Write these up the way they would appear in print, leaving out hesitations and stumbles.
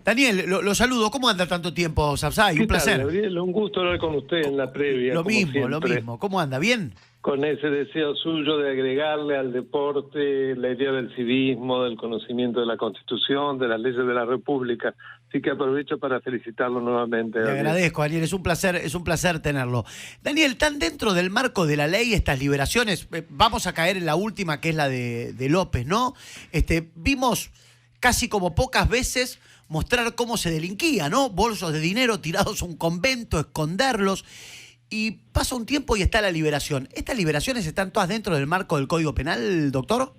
Daniel, lo saludo. ¿Cómo anda tanto tiempo, Sapsay? ¿Qué Un placer. tal, Gabriel? Un gusto hablar con usted en la previa. Lo como mismo, lo siempre, mismo. ¿Cómo anda? ¿Bien? Con ese deseo suyo de agregarle al deporte la idea del civismo, del conocimiento de la Constitución, de las leyes de la República. Así que aprovecho para felicitarlo nuevamente, Le Gabriel. agradezco, Daniel. Es un placer tenerlo. Daniel, ¿están dentro del marco de la ley estas liberaciones? Vamos a caer en la última, que es la de López, ¿no? Vimos casi como pocas veces mostrar cómo se delinquía, ¿no? Bolsos de dinero tirados a un convento, esconderlos. Y pasa un tiempo y está la liberación. ¿Estas liberaciones están todas dentro del marco del Código Penal, doctor?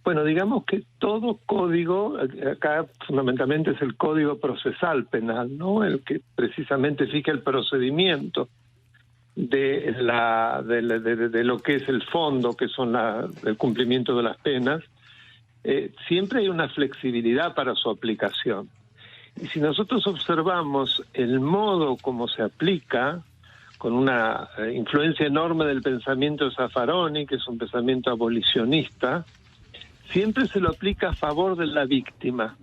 Bueno, digamos que todo código, acá fundamentalmente es el Código Procesal Penal, ¿no? El que precisamente fija el procedimiento de lo que es el fondo, que son el cumplimiento de las penas. Siempre hay una flexibilidad para su aplicación. Y si nosotros observamos el modo como se aplica, con una influencia enorme del pensamiento de Zaffaroni, que es un pensamiento abolicionista, siempre se lo aplica a favor de la víctima.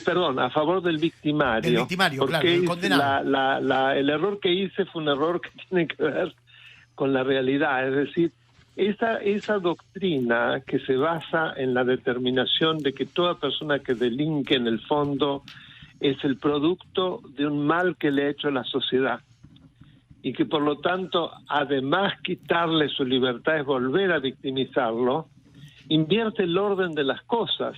Perdón, a favor del victimario. El victimario, porque claro, el condenado. el error que hice fue un error que tiene que ver con la realidad. Es decir, esa doctrina que se basa en la determinación de que toda persona que delinque en el fondo es el producto de un mal que le ha hecho la sociedad, y que por lo tanto, además quitarle su libertad es volver a victimizarlo, invierte el orden de las cosas.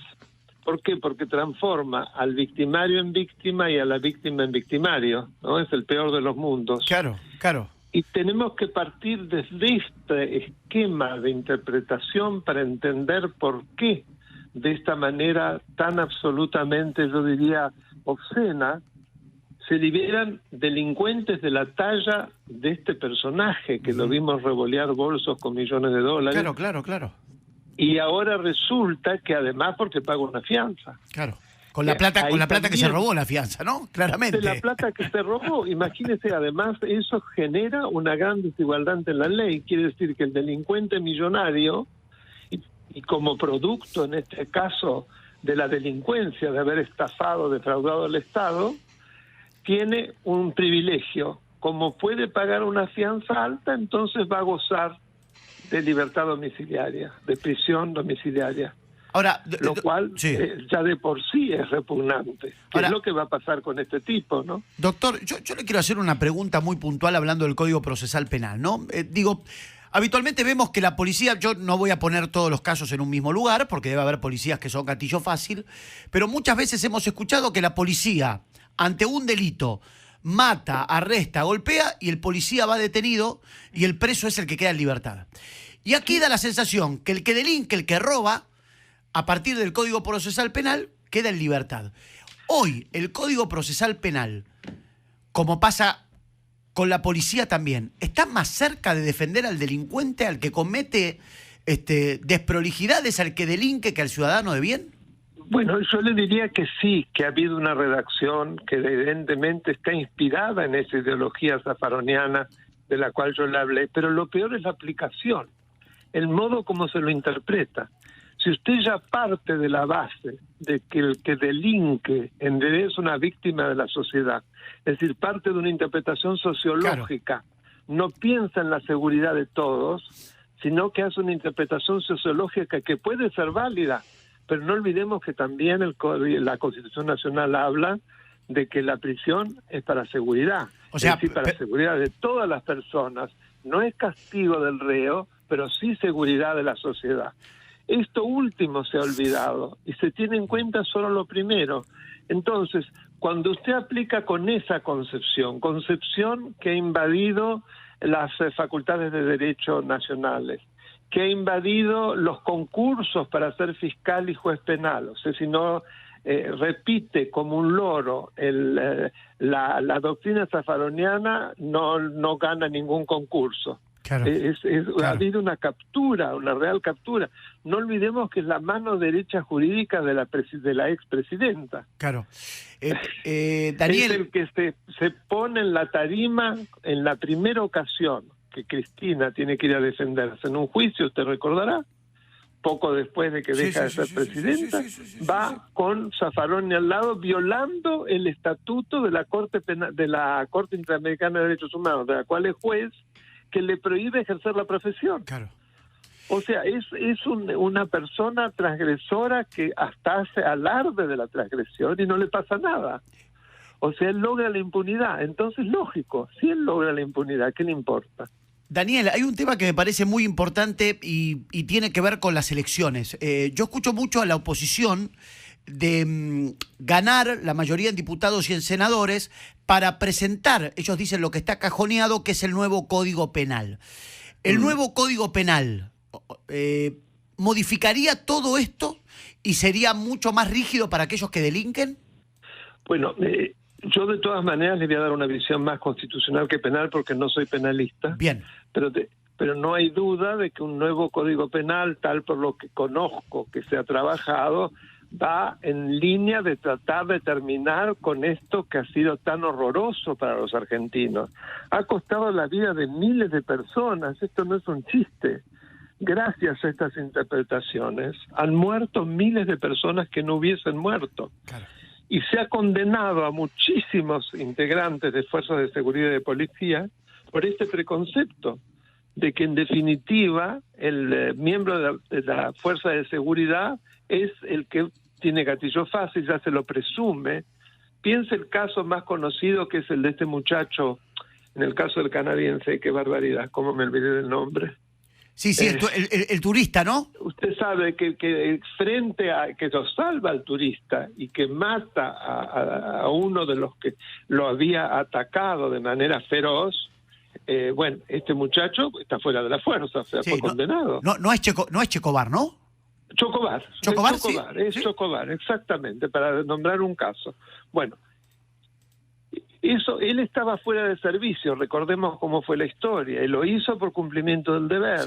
¿Por qué? Porque transforma al victimario en víctima y a la víctima en victimario, ¿no? Es el peor de los mundos. Claro, claro. Y tenemos que partir desde este esquema de interpretación para entender por qué, de esta manera tan absolutamente, yo diría, obscena, se liberan delincuentes de la talla de este personaje, que lo vimos revolear bolsos con millones de dólares. Claro. Y ahora resulta que además porque paga una fianza. Claro. Con la plata que se robó la fianza, ¿no? Claramente. De la plata que se robó. Imagínese, además, eso genera una gran desigualdad ante la ley. Quiere decir que el delincuente millonario, y como producto, en este caso, de la delincuencia, de haber estafado, defraudado al Estado, tiene un privilegio. Como puede pagar una fianza alta, entonces va a gozar de libertad domiciliaria, de prisión domiciliaria. Ahora, lo cual sí. Ya de por sí es repugnante. Ahora, es lo que va a pasar con este tipo, ¿no? Doctor, yo le quiero hacer una pregunta muy puntual hablando del Código Procesal Penal, ¿no? Habitualmente vemos que la policía, yo no voy a poner todos los casos en un mismo lugar, porque debe haber policías que son gatillo fácil, pero muchas veces hemos escuchado que la policía, ante un delito, mata, arresta, golpea, y el policía va detenido y el preso es el que queda en libertad. Y aquí da la sensación que el que delinque, el que roba, a partir del Código Procesal Penal, queda en libertad. Hoy, el Código Procesal Penal, como pasa con la policía también, ¿está más cerca de defender al delincuente, al que comete desprolijidades, al que delinque, que al ciudadano de bien? Bueno, yo le diría que sí, que ha habido una redacción que evidentemente está inspirada en esa ideología zaffaroniana de la cual yo le hablé, pero lo peor es la aplicación, el modo como se lo interpreta. Si usted ya parte de la base de que el que delinque en realidad es una víctima de la sociedad, es decir, parte de una interpretación sociológica, no piensa en la seguridad de todos, sino que hace una interpretación sociológica que puede ser válida, pero no olvidemos que también la Constitución Nacional habla de que la prisión es para seguridad, o sea, es decir, para seguridad de todas las personas, no es castigo del reo, pero sí seguridad de la sociedad. Esto último se ha olvidado y se tiene en cuenta solo lo primero. Entonces, cuando usted aplica con esa concepción que ha invadido las facultades de derecho nacionales, que ha invadido los concursos para ser fiscal y juez penal, o sea, si no repite como un loro la doctrina zaffaroniana, no gana ningún concurso. Claro, Ha habido una captura, una real captura. No olvidemos que es la mano derecha jurídica de la expresidenta. Claro. Daniel, es el que se pone en la tarima en la primera ocasión que Cristina tiene que ir a defenderse en un juicio, usted recordará, poco después de que deja de ser presidenta, va con Zaffaroni al lado, violando el estatuto de la Corte de la Corte Interamericana de Derechos Humanos, de la cual es juez, que le prohíbe ejercer la profesión. Claro. O sea, es una persona transgresora que hasta hace alarde de la transgresión y no le pasa nada. O sea, él logra la impunidad. Entonces, lógico, si él logra la impunidad, ¿qué le importa? Daniel, hay un tema que me parece muy importante y tiene que ver con las elecciones. Yo escucho mucho a la oposición de ganar la mayoría en diputados y en senadores para presentar, ellos dicen lo que está cajoneado, que es el nuevo Código Penal. El nuevo Código Penal ¿modificaría todo esto y sería mucho más rígido para aquellos que delinquen? Bueno, yo de todas maneras le voy a dar una visión más constitucional que penal porque no soy penalista. Bien. Pero no hay duda de que un nuevo Código Penal, tal por lo que conozco que se ha trabajado, va en línea de tratar de terminar con esto que ha sido tan horroroso para los argentinos. Ha costado la vida de miles de personas, esto no es un chiste. Gracias a estas interpretaciones han muerto miles de personas que no hubiesen muerto. Claro. Y se ha condenado a muchísimos integrantes de fuerzas de seguridad y de policía por este preconcepto de que en definitiva el miembro de la fuerza de seguridad es el que tiene gatillo fácil, ya se lo presume. Piensa el caso más conocido que es el de este muchacho, en el caso del canadiense, qué barbaridad, cómo me olvidé del nombre. Sí, el turista, ¿no? Usted sabe que frente a que lo salva al turista y que mata a uno de los que lo había atacado de manera feroz, bueno, este muchacho está fuera de la fuerza, o sea, fue condenado. No es Checobar, ¿no? Chocobar, Chocobar, exactamente, para nombrar un caso. Bueno, eso, él estaba fuera de servicio, recordemos cómo fue la historia, y lo hizo por cumplimiento del deber.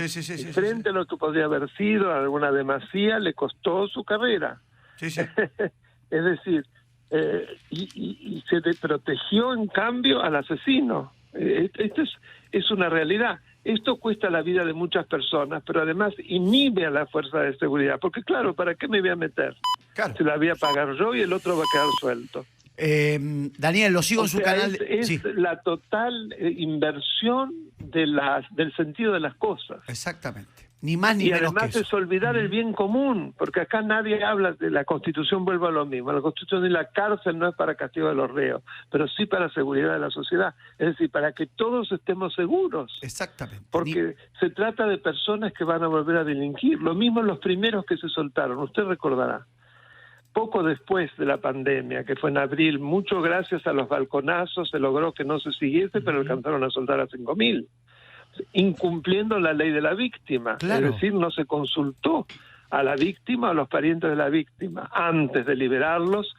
Frente a lo que podría haber sido alguna demasía, le costó su carrera. Es decir, y se protegió en cambio al asesino. Esto es una realidad. Esto cuesta la vida de muchas personas, pero además inhibe a la fuerza de seguridad, porque claro, ¿para qué me voy a meter? Claro. Se la voy a pagar yo y el otro va a quedar suelto. Daniel, lo sigo en su canal. Es la total inversión del sentido de las cosas. Exactamente. Ni más ni menos que eso. Y además es olvidar el bien común, porque acá nadie habla de la Constitución, vuelvo a lo mismo. La Constitución y la cárcel no es para castigo de los reos, pero sí para la seguridad de la sociedad. Es decir, para que todos estemos seguros. Exactamente. Porque se trata de personas que van a volver a delinquir. Lo mismo los primeros que se soltaron, usted recordará. Poco después de la pandemia, que fue en abril, mucho gracias a los balconazos, se logró que no se siguiese, pero alcanzaron a soltar a 5.000. Incumpliendo la ley de la víctima. Claro. Es decir, no se consultó a la víctima, a los parientes de la víctima, antes de liberarlos.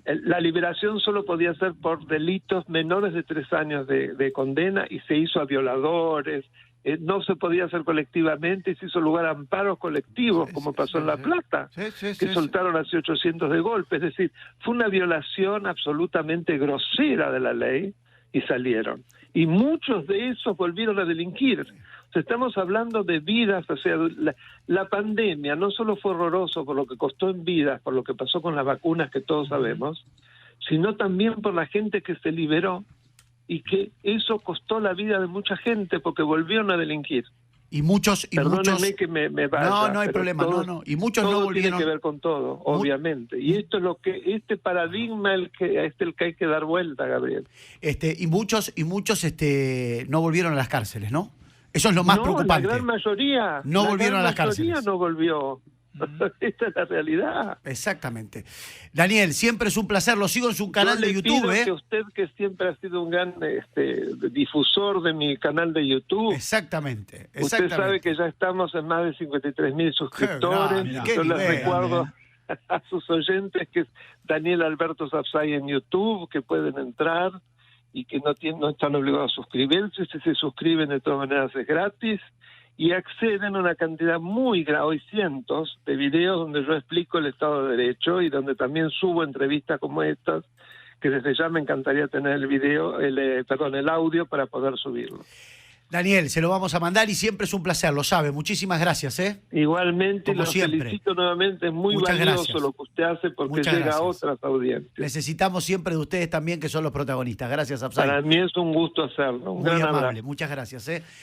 La liberación solo podía ser por delitos menores de 3 años de condena y se hizo a violadores. No se podía hacer colectivamente y se hizo lugar a amparos colectivos, como pasó en La Plata, que soltaron así 800 de golpe. Es decir, fue una violación absolutamente grosera de la ley y salieron. Y muchos de esos volvieron a delinquir. O sea, estamos hablando de vidas, o sea, la pandemia no solo fue horroroso por lo que costó en vidas, por lo que pasó con las vacunas que todos sabemos, sino también por la gente que se liberó y que eso costó la vida de mucha gente porque volvieron a delinquir. Perdónenme que me vaya. No hay problema, Y muchos no volvieron. Tiene que ver con todo, obviamente. Y esto es lo que, este paradigma el que hay que dar vuelta, Gabriel. Y muchos no volvieron a las cárceles, ¿no? Eso es lo más preocupante. La gran mayoría no volvieron a las cárceles. No volvió. Esta es la realidad. Exactamente. Daniel, siempre es un placer, lo sigo en su canal de YouTube. Que usted, que siempre ha sido un gran difusor de mi canal de YouTube. Exactamente. Usted sabe que ya estamos en más de 53.000 suscriptores. Yo les recuerdo a sus oyentes que es Daniel Alberto Sapsay en YouTube, que pueden entrar y que no están obligados a suscribirse. Si se suscriben, de todas maneras es gratis. Y acceden a una cantidad muy grande, hoy cientos de videos donde yo explico el Estado de Derecho y donde también subo entrevistas como estas, que desde ya me encantaría tener el audio para poder subirlo. Daniel, se lo vamos a mandar y siempre es un placer, lo sabe. Muchísimas gracias, ¿eh? Igualmente, Como los siempre. felicito nuevamente, es muy Muchas valioso gracias. lo que usted hace porque Muchas llega a gracias. otras audiencias. Necesitamos siempre de ustedes también, que son los protagonistas. Gracias, Afsay. Para mí es un gusto hacerlo. Un Muy gran amable, abrazo. muchas gracias, ¿eh?